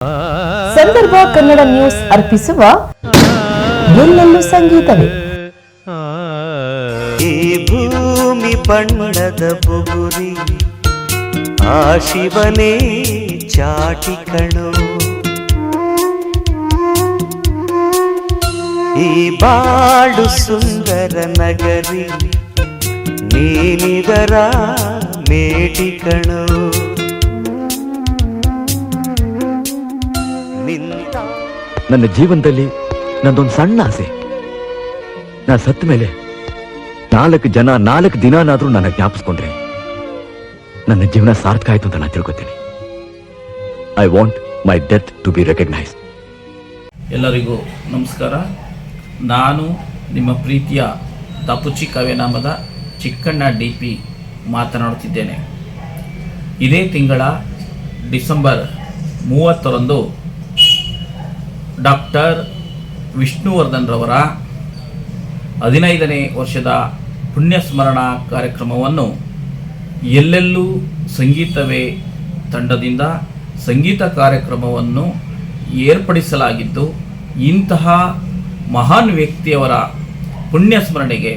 ಸಂದರ್ಭ ಕನ್ನಡ ನ್ಯೂಸ್ ಅರ್ಪಿಸುವ ಎಲ್ಲೆಲ್ಲೂ ಸಂಗೀತವೇ. ಈ ಭೂಮಿ ಬಣ್ಣದ ಬುಗುರಿ ಆ ಶಿವನೇ ಚಾಟಿ ಕಣೋ, ಈ ಬಾಳು ಸುಂದರ ನಗರಿ ನೀನಿದರ ಮೇಟಿ ಕಣೋ. ನನ್ನ ಜೀವನದಲ್ಲಿ ನಂದೊಂದು ಸಣ್ಣ ಆಸೆ, ನಾ ಸತ್ತ ಮೇಲೆ 4 ಜನ 4 ದಿನಾನಾದ್ರೂ ನನ್ನ ಜ್ಞಾಪಿಸ್ಕೊಂಡ್ರೆ ನನ್ನ ಜೀವನ ಸಾರ್ಥಕ ಆಯ್ತು ಅಂತ ನಾನು ತಿಳ್ಕೊತೀನಿ. I want my death to be recognised. ಎಲ್ಲರಿಗೂ ನಮಸ್ಕಾರ. ನಾನು ನಿಮ್ಮ ಪ್ರೀತಿಯ ದಪುಚಿ ಕಾವ್ಯನಾಮದ ಚಿಕ್ಕಣ್ಣ DP ಮಾತನಾಡುತ್ತಿದ್ದೇನೆ. ಇದೇ ತಿಂಗಳ ಡಿಸೆಂಬರ್ 30ರಂದು ಡಾಕ್ಟರ್ ವಿಷ್ಣುವರ್ಧನ್ ರವರ 15ನೇ ವರ್ಷದ ಪುಣ್ಯಸ್ಮರಣ ಕಾರ್ಯಕ್ರಮವನ್ನು ಎಲ್ಲೆಲ್ಲೂ ಸಂಗೀತವೇ ತಂಡದಿಂದ ಸಂಗೀತ ಕಾರ್ಯಕ್ರಮವನ್ನು ಏರ್ಪಡಿಸಲಾಗಿದ್ದು, ಇಂತಹ ಮಹಾನ್ ವ್ಯಕ್ತಿಯವರ ಪುಣ್ಯಸ್ಮರಣೆಗೆ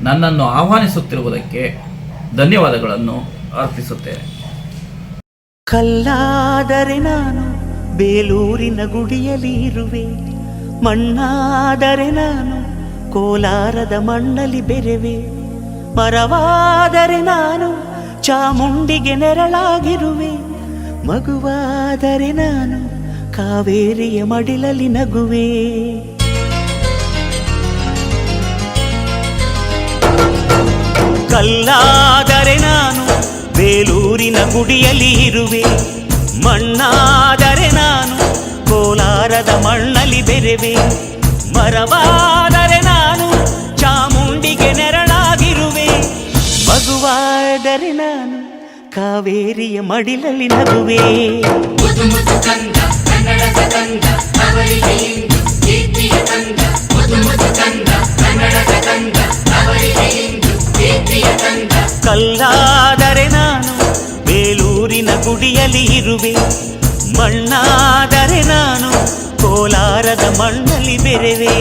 ನನ್ನನ್ನು ಆಹ್ವಾನಿಸುತ್ತಿರುವುದಕ್ಕೆ ಧನ್ಯವಾದಗಳನ್ನು ಅರ್ಪಿಸುತ್ತೇನೆ. ಕಲ್ಲಾದರೆ ನಾನು ಬೇಲೂರಿನ ಗುಡಿಯಲ್ಲಿ ಇರುವೆ, ಮಣ್ಣಾದರೆ ನಾನು ಕೋಲಾರದ ಮಣ್ಣಲ್ಲಿ ಬೆರೆವೆ, ಮರವಾದರೆ ನಾನು ಚಾಮುಂಡಿಗೆ ನೆರಳಾಗಿರುವೆ, ಮಗುವಾದರೆ ನಾನು ಕಾವೇರಿಯ ಮಡಿಲಲ್ಲಿ ನಗುವೆ. ಕಲ್ಲಾದರೆ ನಾನು ಬೇಲೂರಿನ ಗುಡಿಯಲ್ಲಿ ಇರುವೆ, ಮಣ್ಣಾದರೆ ನಾನು ಕೋಲಾರದ ಮಣ್ಣಲ್ಲಿ ಬೆರೆವೆ, ಮರವಾದರೆ ನಾನು ಚಾಮುಂಡಿಗೆ ನೆರಳಾಗಿರುವೆ, ಮಗುವಾದರೆ ನಾನು ಕಾವೇರಿಯ ಮಡಿಲಲ್ಲಿ ನಗುವೆ. ಕಲ್ಲಾದರೆ ನಾನು ಬೇಲೂರಿನ ಗುಡಿಯಲ್ಲಿ ಇರುವೆ, ಮಣ್ಣಾದರೆ ನಾನು ಕೋಲಾರದ ಮಣ್ಣಲ್ಲಿ ಬೆರೆವೆ.